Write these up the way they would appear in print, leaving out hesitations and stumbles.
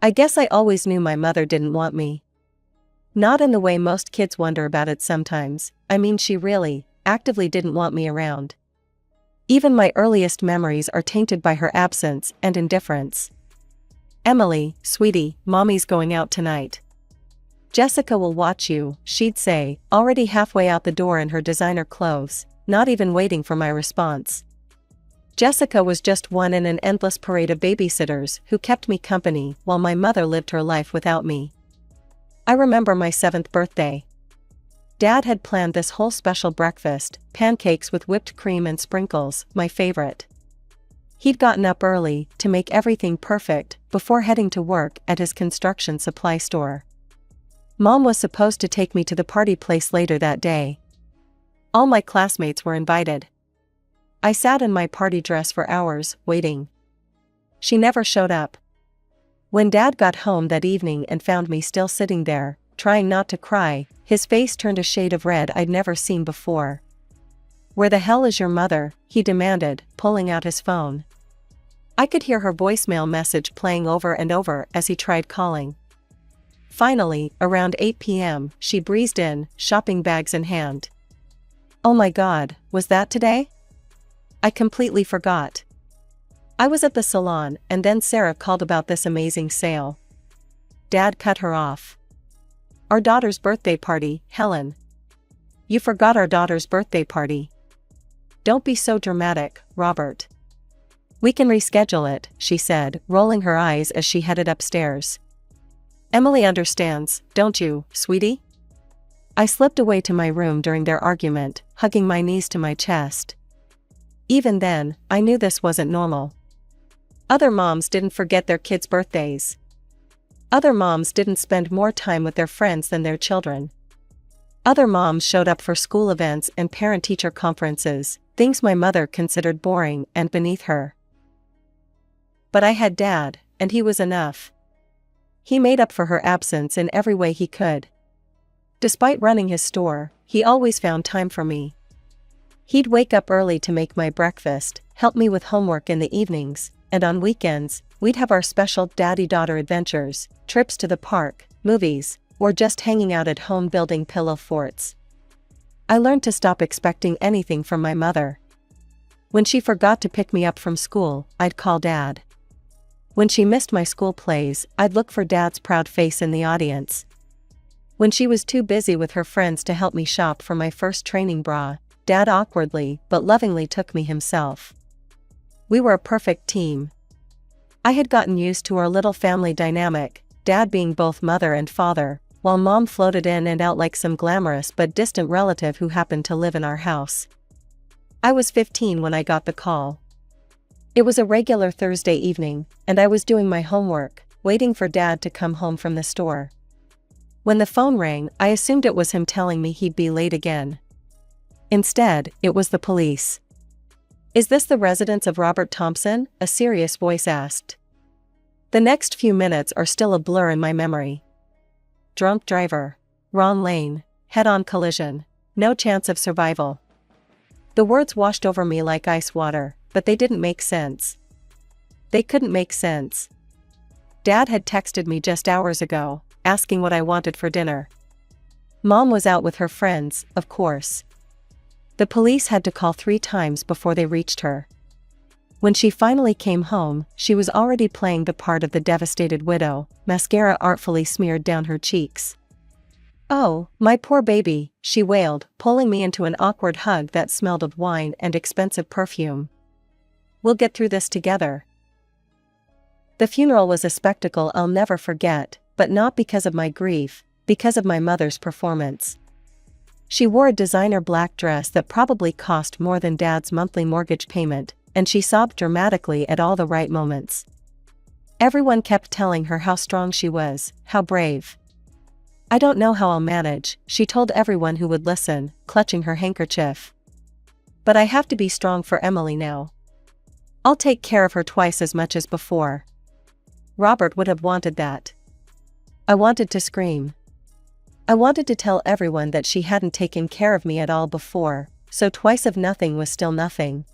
I guess I always knew my mother didn't want me. Not in the way most kids wonder about it sometimes. I mean, she really, actively didn't want me around. Even my earliest memories are tainted by her absence and indifference. "Emily, sweetie, mommy's going out tonight. Jessica will watch you," she'd say, already halfway out the door in her designer clothes, not even waiting for my response. Jessica was just one in an endless parade of babysitters who kept me company while my mother lived her life without me. I remember my 7th birthday. Dad had planned this whole special breakfast, pancakes with whipped cream and sprinkles, my favorite. He'd gotten up early to make everything perfect before heading to work at his construction supply store. Mom was supposed to take me to the party place later that day. All my classmates were invited. I sat in my party dress for hours, waiting. She never showed up. When Dad got home that evening and found me still sitting there, trying not to cry, his face turned a shade of red I'd never seen before. "Where the hell is your mother?" he demanded, pulling out his phone. I could hear her voicemail message playing over and over as he tried calling. Finally, around 8 p.m., she breezed in, shopping bags in hand. "Oh my God, was that today? I completely forgot. I was at the salon and then Sarah called about this amazing sale." Dad cut her off. "Our daughter's birthday party, Helen. You forgot our daughter's birthday party. Don't be so dramatic, Robert. We can reschedule it," she said, rolling her eyes as she headed upstairs. "Emily understands, don't you, sweetie?" I slipped away to my room during their argument, hugging my knees to my chest. Even then, I knew this wasn't normal. Other moms didn't forget their kids' birthdays. Other moms didn't spend more time with their friends than their children. Other moms showed up for school events and parent-teacher conferences, things my mother considered boring and beneath her. But I had Dad, and he was enough. He made up for her absence in every way he could. Despite running his store, he always found time for me. He'd wake up early to make my breakfast, help me with homework in the evenings, and on weekends, we'd have our special daddy-daughter adventures, trips to the park, movies, or just hanging out at home building pillow forts. I learned to stop expecting anything from my mother. When she forgot to pick me up from school, I'd call Dad. When she missed my school plays, I'd look for Dad's proud face in the audience. When she was too busy with her friends to help me shop for my first training bra, Dad awkwardly but lovingly took me himself. We were a perfect team. I had gotten used to our little family dynamic, Dad being both mother and father, while Mom floated in and out like some glamorous but distant relative who happened to live in our house. I was 15 when I got the call. It was a regular Thursday evening, and I was doing my homework, waiting for Dad to come home from the store. When the phone rang, I assumed it was him telling me he'd be late again. Instead, it was the police. "Is this the residence of Robert Thompson?" a serious voice asked. The next few minutes are still a blur in my memory. Drunk driver. Wrong lane. Head-on collision. No chance of survival. The words washed over me like ice water, but they didn't make sense. They couldn't make sense. Dad had texted me just hours ago, asking what I wanted for dinner. Mom was out with her friends, of course. The police had to call 3 times before they reached her. When she finally came home, she was already playing the part of the devastated widow, mascara artfully smeared down her cheeks. "Oh, my poor baby," she wailed, pulling me into an awkward hug that smelled of wine and expensive perfume. "We'll get through this together." The funeral was a spectacle I'll never forget, but not because of my grief, because of my mother's performance. She wore a designer black dress that probably cost more than Dad's monthly mortgage payment, and she sobbed dramatically at all the right moments. Everyone kept telling her how strong she was, how brave. "I don't know how I'll manage," she told everyone who would listen, clutching her handkerchief. "But I have to be strong for Emily now. I'll take care of her twice as much as before." Robert would have wanted that. I wanted to scream. I wanted to tell everyone that she hadn't taken care of me at all before, so twice of nothing was still nothing.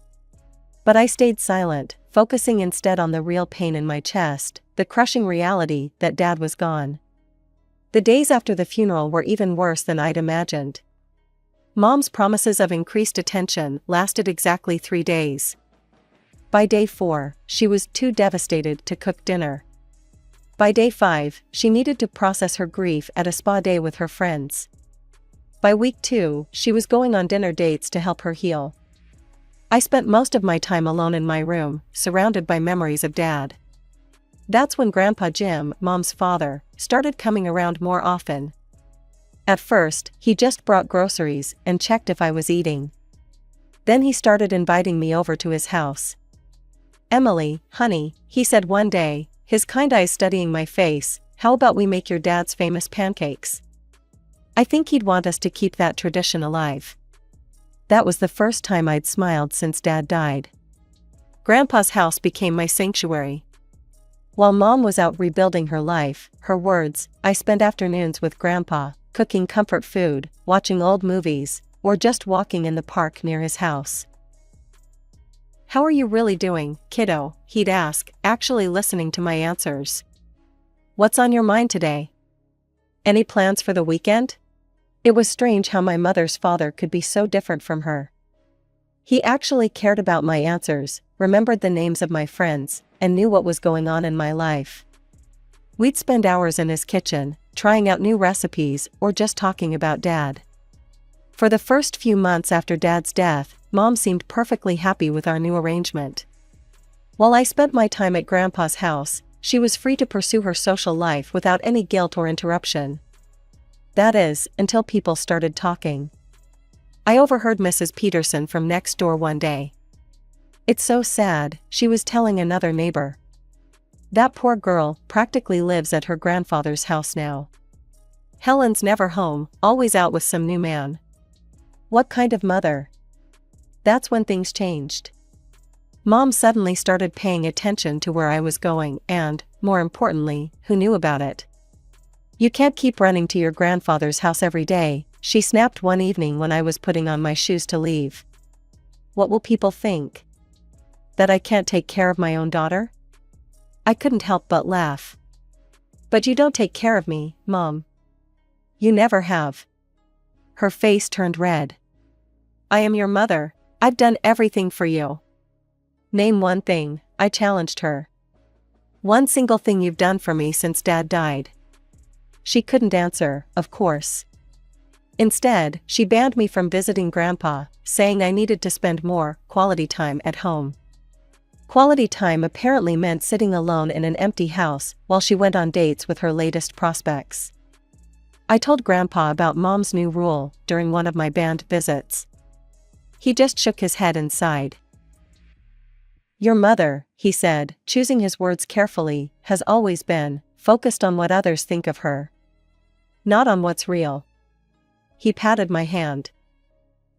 But I stayed silent, focusing instead on the real pain in my chest, the crushing reality that Dad was gone. The days after the funeral were even worse than I'd imagined. Mom's promises of increased attention lasted exactly 3 days. By day 4, she was too devastated to cook dinner. By day 5, she needed to process her grief at a spa day with her friends. By week 2, she was going on dinner dates to help her heal. I spent most of my time alone in my room, surrounded by memories of Dad. That's when Grandpa Jim, Mom's father, started coming around more often. At first, he just brought groceries and checked if I was eating. Then he started inviting me over to his house. "Emily, honey," he said one day, his kind eyes studying my face, "how about we make your dad's famous pancakes?" I think he'd want us to keep that tradition alive. That was the first time I'd smiled since Dad died. Grandpa's house became my sanctuary. While Mom was out rebuilding her life, her words, I spent afternoons with Grandpa, cooking comfort food, watching old movies, or just walking in the park near his house. "How are you really doing, kiddo?" he'd ask, actually listening to my answers. "What's on your mind today? Any plans for the weekend?" It was strange how my mother's father could be so different from her. He actually cared about my answers, remembered the names of my friends, and knew what was going on in my life. We'd spend hours in his kitchen, trying out new recipes or just talking about Dad. For the first few months after Dad's death, Mom seemed perfectly happy with our new arrangement. While I spent my time at Grandpa's house, she was free to pursue her social life without any guilt or interruption. That is, until people started talking. I overheard Mrs. Peterson from next door one day. "It's so sad," she was telling another neighbor. "That poor girl practically lives at her grandfather's house now. Helen's never home, always out with some new man." What kind of mother? That's when things changed. Mom suddenly started paying attention to where I was going and, more importantly, who knew about it. "You can't keep running to your grandfather's house every day," she snapped one evening when I was putting on my shoes to leave. "What will people think? That I can't take care of my own daughter?" I couldn't help but laugh. "But you don't take care of me, Mom. You never have." Her face turned red. "I am your mother. I've done everything for you." "Name one thing," I challenged her. "One single thing you've done for me since Dad died." She couldn't answer, of course. Instead, she banned me from visiting Grandpa, saying I needed to spend more quality time at home. Quality time apparently meant sitting alone in an empty house while she went on dates with her latest prospects. I told Grandpa about Mom's new rule during one of my band visits. He just shook his head and sighed. "Your mother," he said, choosing his words carefully, "has always been focused on what others think of her. Not on what's real." He patted my hand.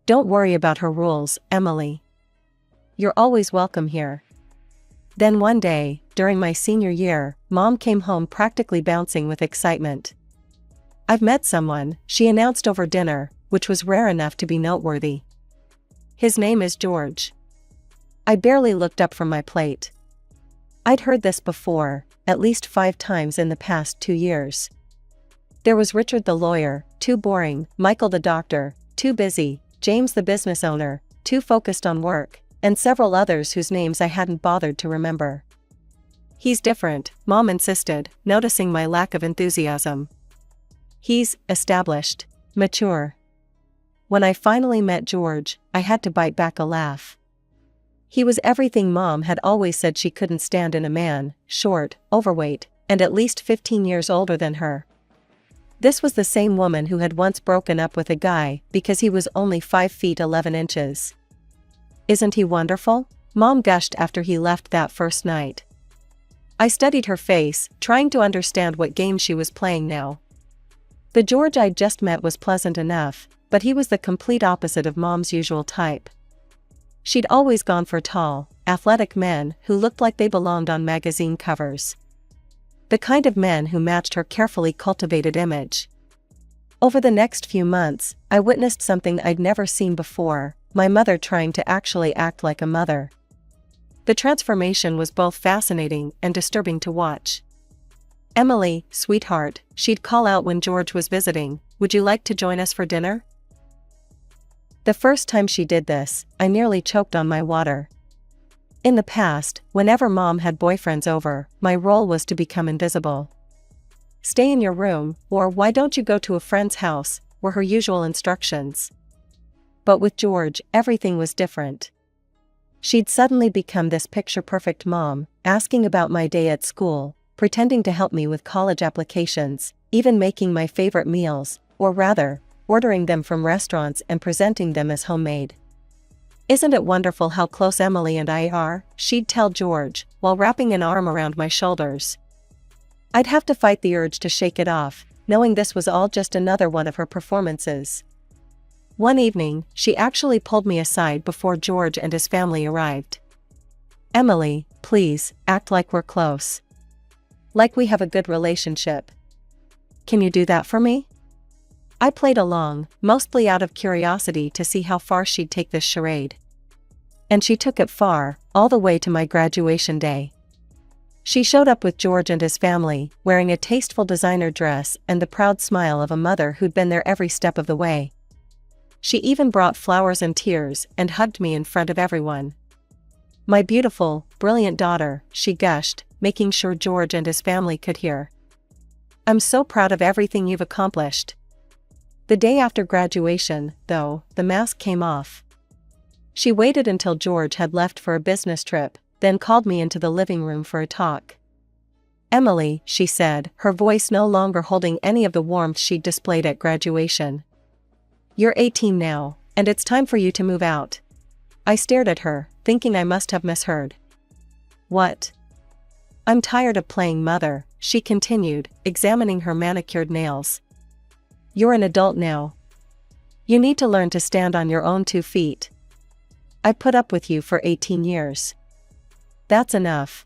"Don't worry about her rules, Emily. You're always welcome here." Then one day, during my senior year, Mom came home practically bouncing with excitement. "I've met someone," she announced over dinner, which was rare enough to be noteworthy. "His name is George." I barely looked up from my plate. I'd heard this before, at least 5 times in the past 2 years. There was Richard the lawyer, too boring, Michael the doctor, too busy, James the business owner, too focused on work, and several others whose names I hadn't bothered to remember. "He's different," Mom insisted, noticing my lack of enthusiasm. "He's established, mature." When I finally met George, I had to bite back a laugh. He was everything Mom had always said she couldn't stand in a man: short, overweight, and at least 15 years older than her. This was the same woman who had once broken up with a guy because he was only 5 feet 11 inches. "Isn't he wonderful?" Mom gushed after he left that first night. I studied her face, trying to understand what game she was playing now. The George I'd just met was pleasant enough, but he was the complete opposite of Mom's usual type. She'd always gone for tall, athletic men who looked like they belonged on magazine covers. The kind of men who matched her carefully cultivated image. Over the next few months, I witnessed something I'd never seen before: my mother trying to actually act like a mother. The transformation was both fascinating and disturbing to watch. Emily, sweetheart, she'd call out when George was visiting, would you like to join us for dinner? The first time she did this, I nearly choked on my water. In the past, whenever Mom had boyfriends over, my role was to become invisible. Stay in your room, or why don't you go to a friend's house, were her usual instructions. But with George, everything was different. She'd suddenly become this picture-perfect mom, asking about my day at school, pretending to help me with college applications, even making my favorite meals, or rather, ordering them from restaurants and presenting them as homemade. "Isn't it wonderful how close Emily and I are?" she'd tell George, while wrapping an arm around my shoulders. I'd have to fight the urge to shake it off, knowing this was all just another one of her performances. One evening, she actually pulled me aside before George and his family arrived. "Emily, please, act like we're close. Like we have a good relationship. Can you do that for me?" I played along, mostly out of curiosity to see how far she'd take this charade. And she took it far, all the way to my graduation day. She showed up with George and his family, wearing a tasteful designer dress and the proud smile of a mother who'd been there every step of the way. She even brought flowers and tears and hugged me in front of everyone. "My beautiful, brilliant daughter," she gushed, making sure George and his family could hear. "I'm so proud of everything you've accomplished." The day after graduation, though, the mask came off. She waited until George had left for a business trip, then called me into the living room for a talk. "Emily," she said, her voice no longer holding any of the warmth she'd displayed at graduation. "You're 18 now, and it's time for you to move out." I stared at her, thinking I must have misheard. "What?" "I'm tired of playing mother," she continued, examining her manicured nails. "You're an adult now. You need to learn to stand on your own 2 feet. I put up with you for 18 years. That's enough.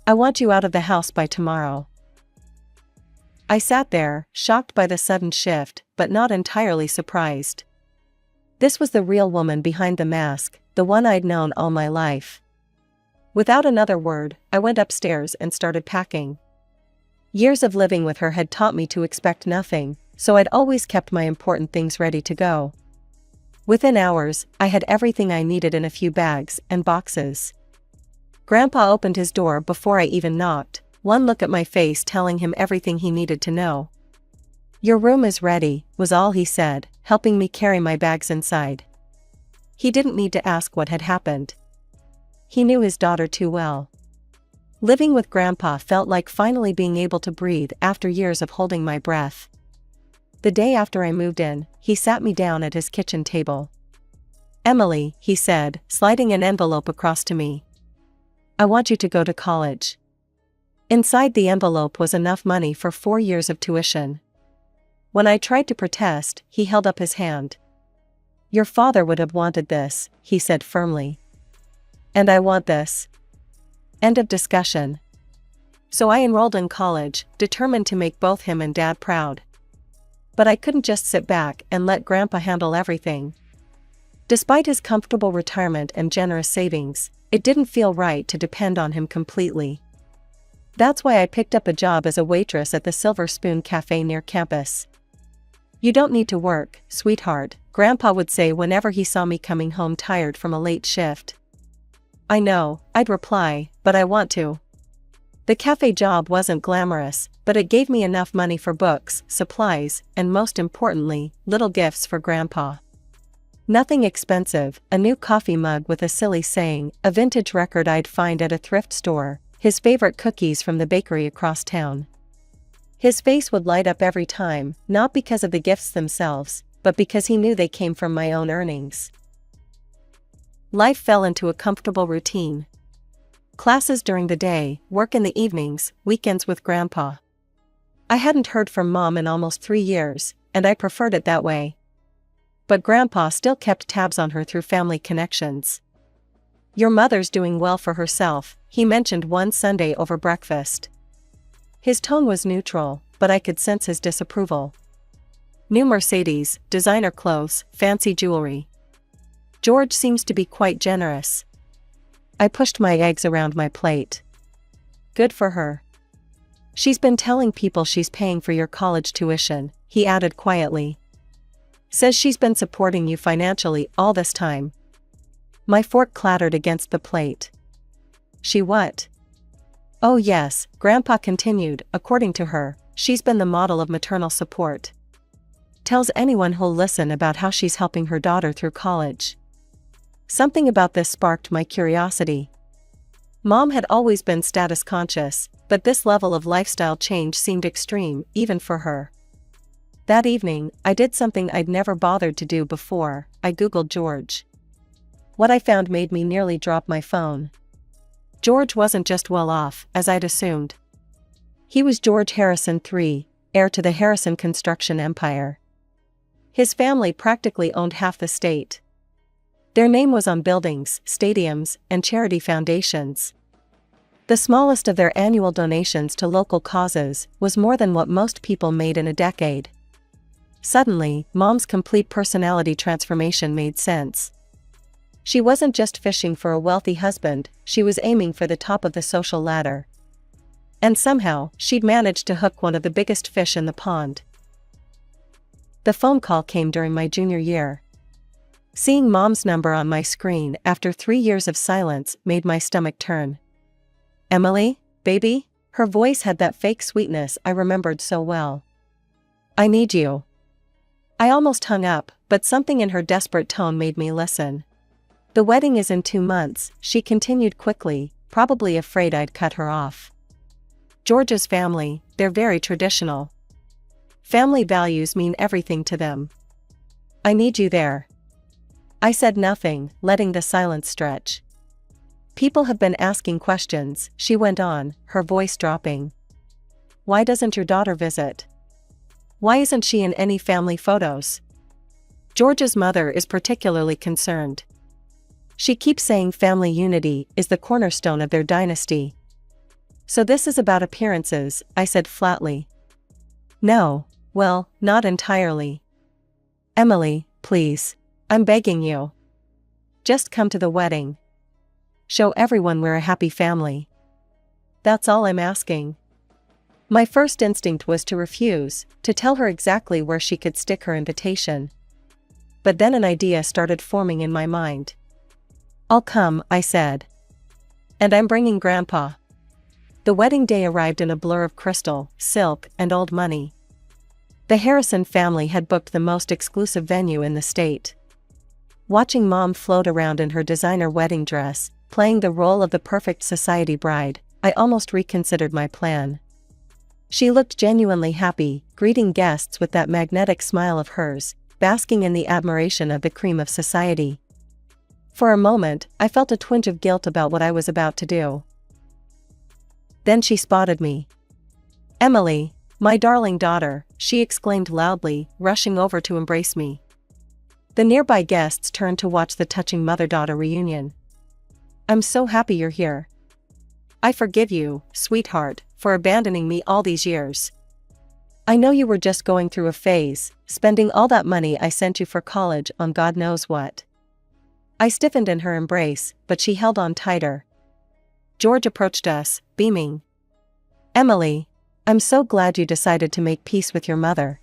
I want you out of the house by tomorrow." I sat there, shocked by the sudden shift, but not entirely surprised. This was the real woman behind the mask, the one I'd known all my life. Without another word, I went upstairs and started packing. Years of living with her had taught me to expect nothing, so I'd always kept my important things ready to go. Within hours, I had everything I needed in a few bags and boxes. Grandpa opened his door before I even knocked, one look at my face telling him everything he needed to know. "Your room is ready," was all he said, helping me carry my bags inside. He didn't need to ask what had happened. He knew his daughter too well. Living with Grandpa felt like finally being able to breathe after years of holding my breath. The day after I moved in, he sat me down at his kitchen table. "Emily," he said, sliding an envelope across to me. "I want you to go to college." Inside the envelope was enough money for 4 years of tuition. When I tried to protest, he held up his hand. "Your father would have wanted this," he said firmly. "And I want this." End of discussion. So I enrolled in college, determined to make both him and Dad proud. But I couldn't just sit back and let Grandpa handle everything. Despite his comfortable retirement and generous savings, it didn't feel right to depend on him completely. That's why I picked up a job as a waitress at the Silver Spoon Cafe near campus. "You don't need to work, sweetheart," Grandpa would say whenever he saw me coming home tired from a late shift. "I know," I'd reply, "but I want to." The cafe job wasn't glamorous, but it gave me enough money for books, supplies, and most importantly, little gifts for Grandpa. Nothing expensive, a new coffee mug with a silly saying, a vintage record I'd find at a thrift store, his favorite cookies from the bakery across town. His face would light up every time, not because of the gifts themselves, but because he knew they came from my own earnings. Life fell into a comfortable routine. Classes during the day, work in the evenings, weekends with Grandpa. I hadn't heard from Mom in almost 3 years, and I preferred it that way. But Grandpa still kept tabs on her through family connections. "Your mother's doing well for herself," he mentioned one Sunday over breakfast. His tone was neutral, but I could sense his disapproval. "New Mercedes, designer clothes, fancy jewelry. George seems to be quite generous." I pushed my eggs around my plate. "Good for her. She's been telling people she's paying for your college tuition, he added quietly. Says she's been supporting you financially all this time. My fork clattered against the plate. She what? Oh yes, Grandpa continued, according to her, she's been the model of maternal support. Tells anyone who'll listen about how she's helping her daughter through college. Something about this sparked my curiosity. Mom had always been status conscious, but this level of lifestyle change seemed extreme, even for her. That evening, I did something I'd never bothered to do before. I Googled George. What I found made me nearly drop my phone. George wasn't just well off, as I'd assumed. He was George Harrison III, heir to the Harrison construction empire. His family practically owned half the state. Their name was on buildings, stadiums, and charity foundations. The smallest of their annual donations to local causes was more than what most people made in a decade. Suddenly, Mom's complete personality transformation made sense. She wasn't just fishing for a wealthy husband, she was aiming for the top of the social ladder. And somehow, she'd managed to hook one of the biggest fish in the pond. The phone call came during my junior year. Seeing Mom's number on my screen after 3 years of silence made my stomach turn. Emily, baby? Her voice had that fake sweetness I remembered so well. I need you. I almost hung up, but something in her desperate tone made me listen. The wedding is in 2 months, she continued quickly, probably afraid I'd cut her off. George's family, they're very traditional. Family values mean everything to them. I need you there. I said nothing, letting the silence stretch. People have been asking questions, she went on, her voice dropping. Why doesn't your daughter visit? Why isn't she in any family photos? George's mother is particularly concerned. She keeps saying family unity is the cornerstone of their dynasty. So this is about appearances, I said flatly. No, well, not entirely. Emily, please. I'm begging you. Just come to the wedding. Show everyone we're a happy family. That's all I'm asking. My first instinct was to refuse, to tell her exactly where she could stick her invitation. But then an idea started forming in my mind. I'll come, I said. And I'm bringing Grandpa. The wedding day arrived in a blur of crystal, silk, and old money. The Harrison family had booked the most exclusive venue in the state. Watching Mom float around in her designer wedding dress, playing the role of the perfect society bride, I almost reconsidered my plan. She looked genuinely happy, greeting guests with that magnetic smile of hers, basking in the admiration of the cream of society. For a moment, I felt a twinge of guilt about what I was about to do. Then she spotted me. Emily, my darling daughter, she exclaimed loudly, rushing over to embrace me. The nearby guests turned to watch the touching mother-daughter reunion. I'm so happy you're here. I forgive you, sweetheart, for abandoning me all these years. I know you were just going through a phase, spending all that money I sent you for college on God knows what. I stiffened in her embrace, but she held on tighter. George approached us, beaming. Emily, I'm so glad you decided to make peace with your mother.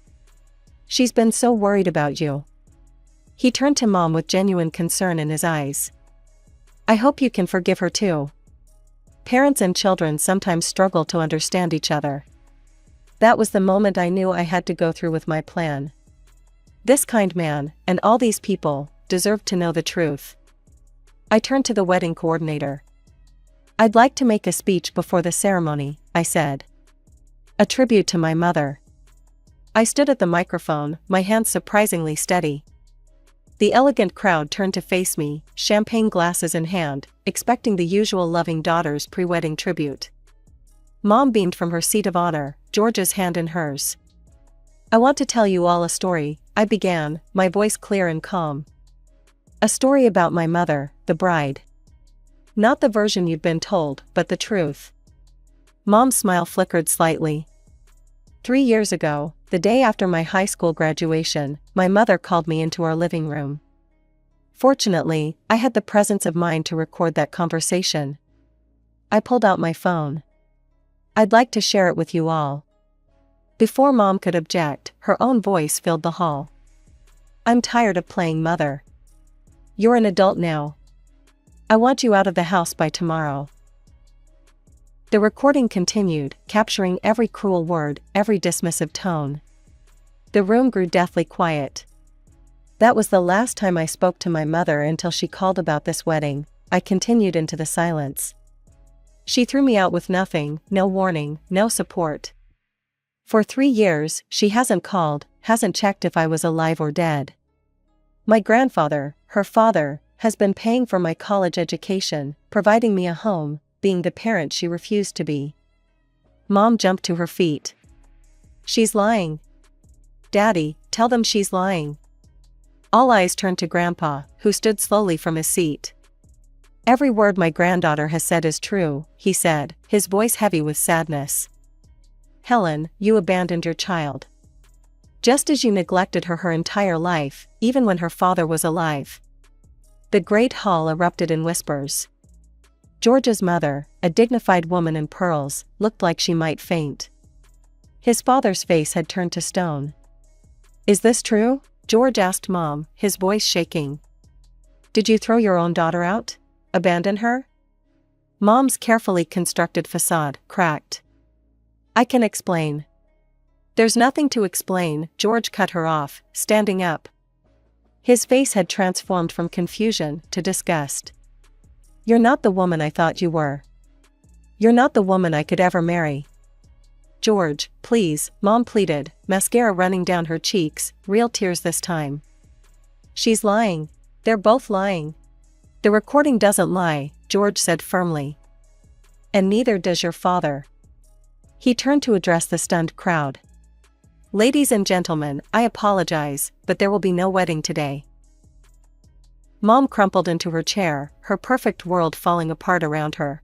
She's been so worried about you. He turned to Mom with genuine concern in his eyes. I hope you can forgive her too. Parents and children sometimes struggle to understand each other. That was the moment I knew I had to go through with my plan. This kind man, and all these people, deserved to know the truth. I turned to the wedding coordinator. I'd like to make a speech before the ceremony, I said. A tribute to my mother. I stood at the microphone, my hands surprisingly steady. The elegant crowd turned to face me, champagne glasses in hand, expecting the usual loving daughter's pre-wedding tribute. Mom beamed from her seat of honor, George's hand in hers. I want to tell you all a story, I began, my voice clear and calm. A story about my mother, the bride. Not the version you'd been told, but the truth. Mom's smile flickered slightly. 3 years ago, the day after my high school graduation, my mother called me into our living room. Fortunately, I had the presence of mind to record that conversation. I pulled out my phone. I'd like to share it with you all." Before Mom could object, her own voice filled the hall. "I'm tired of playing mother. You're an adult now. I want you out of the house by tomorrow." The recording continued, capturing every cruel word, every dismissive tone. The room grew deathly quiet. "That was the last time I spoke to my mother until she called about this wedding," I continued into the silence. "She threw me out with nothing, no warning, no support. For 3 years, she hasn't called, hasn't checked if I was alive or dead. My grandfather, her father, has been paying for my college education, providing me a home, being the parent she refused to be." Mom jumped to her feet. "She's lying. Daddy, tell them she's lying." All eyes turned to Grandpa, who stood slowly from his seat. "Every word my granddaughter has said is true," he said, his voice heavy with sadness. "Helen, you abandoned your child. Just as you neglected her entire life, even when her father was alive." The great hall erupted in whispers. George's mother, a dignified woman in pearls, looked like she might faint. His father's face had turned to stone. "Is this true?" George asked Mom, his voice shaking. "Did you throw your own daughter out? Abandon her?" Mom's carefully constructed facade cracked. "I can explain." "There's nothing to explain," George cut her off, standing up. His face had transformed from confusion to disgust. "You're not the woman I thought you were. You're not the woman I could ever marry." "George, please," Mom pleaded, mascara running down her cheeks, real tears this time. "She's lying. They're both lying." "The recording doesn't lie," George said firmly. "And neither does your father." He turned to address the stunned crowd. "Ladies and gentlemen, I apologize, but there will be no wedding today." Mom crumpled into her chair, her perfect world falling apart around her.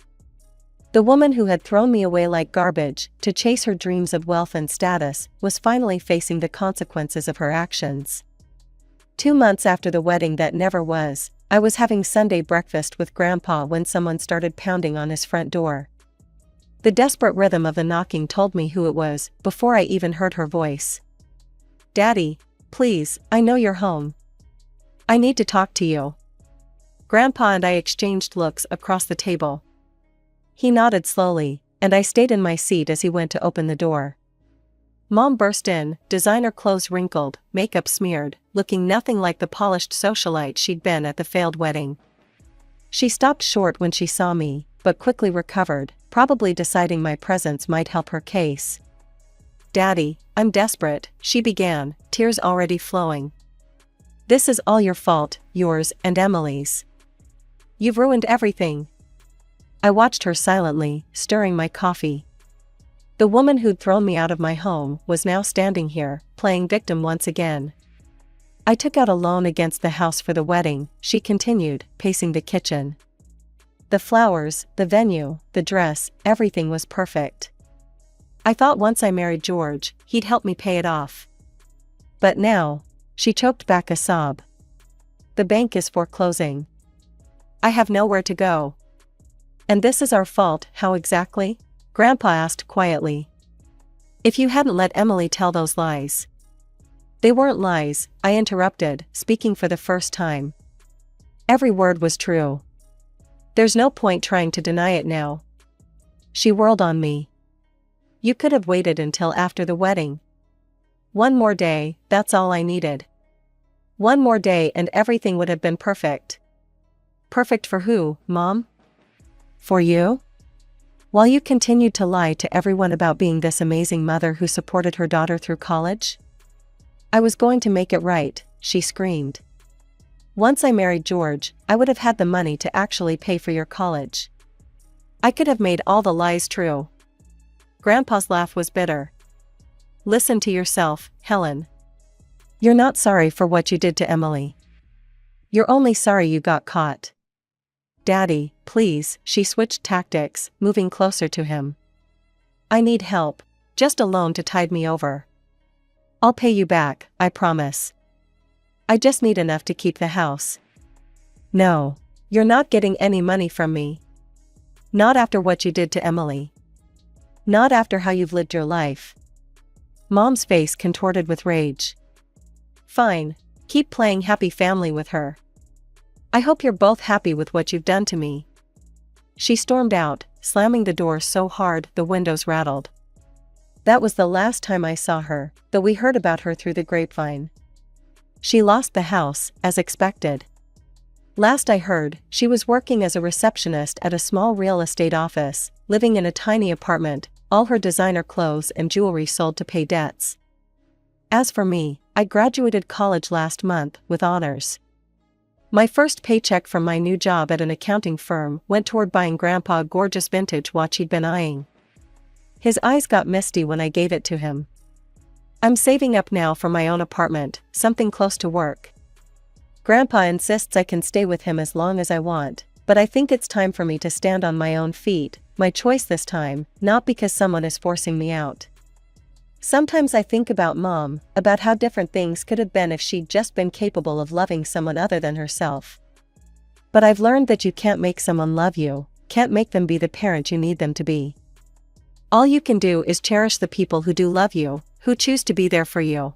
The woman who had thrown me away like garbage, to chase her dreams of wealth and status, was finally facing the consequences of her actions. 2 months after the wedding that never was, I was having Sunday breakfast with Grandpa when someone started pounding on his front door. The desperate rhythm of the knocking told me who it was, before I even heard her voice. "Daddy, please, I know you're home. I need to talk to you." Grandpa and I exchanged looks across the table. He nodded slowly, and I stayed in my seat as he went to open the door. Mom burst in, designer clothes wrinkled, makeup smeared, looking nothing like the polished socialite she'd been at the failed wedding. She stopped short when she saw me, but quickly recovered, probably deciding my presence might help her case. "Daddy, I'm desperate," she began, tears already flowing. "This is all your fault, yours and Emily's. You've ruined everything." I watched her silently, stirring my coffee. The woman who'd thrown me out of my home was now standing here, playing victim once again. "I took out a loan against the house for the wedding," she continued, pacing the kitchen. "The flowers, the venue, the dress, everything was perfect. I thought once I married George, he'd help me pay it off. But now," she choked back a sob, "the bank is foreclosing. I have nowhere to go." "And this is our fault, how exactly?" Grandpa asked quietly. "If you hadn't let Emily tell those lies." "They weren't lies," I interrupted, speaking for the first time. "Every word was true. There's no point trying to deny it now." She whirled on me. "You could have waited until after the wedding. One more day, that's all I needed. One more day and everything would have been perfect." "Perfect for who, Mom?" "For you? While you continued to lie to everyone about being this amazing mother who supported her daughter through college?" "I was going to make it right," she screamed. "Once I married George, I would have had the money to actually pay for your college. I could have made all the lies true." Grandpa's laugh was bitter. "Listen to yourself, Helen. You're not sorry for what you did to Emily. You're only sorry you got caught." "Daddy, please," she switched tactics, moving closer to him. "I need help, just a loan to tide me over. I'll pay you back, I promise. I just need enough to keep the house." "No, you're not getting any money from me. Not after what you did to Emily." Not after how you've lived your life. Mom's face contorted with rage. Fine. Keep playing happy family with her. I hope you're both happy with what you've done to me. She stormed out, slamming the door so hard the windows rattled. That was the last time I saw her, though we heard about her through the grapevine. She lost the house, as expected. Last I heard, she was working as a receptionist at a small real estate office, living in a tiny apartment, all her designer clothes and jewelry sold to pay debts. As for me, I graduated college last month, with honors. My first paycheck from my new job at an accounting firm went toward buying Grandpa a gorgeous vintage watch he'd been eyeing. His eyes got misty when I gave it to him. I'm saving up now for my own apartment, something close to work. Grandpa insists I can stay with him as long as I want, but I think it's time for me to stand on my own feet, my choice this time, not because someone is forcing me out. Sometimes I think about Mom, about how different things could have been if she'd just been capable of loving someone other than herself. But I've learned that you can't make someone love you, can't make them be the parent you need them to be. All you can do is cherish the people who do love you, who choose to be there for you.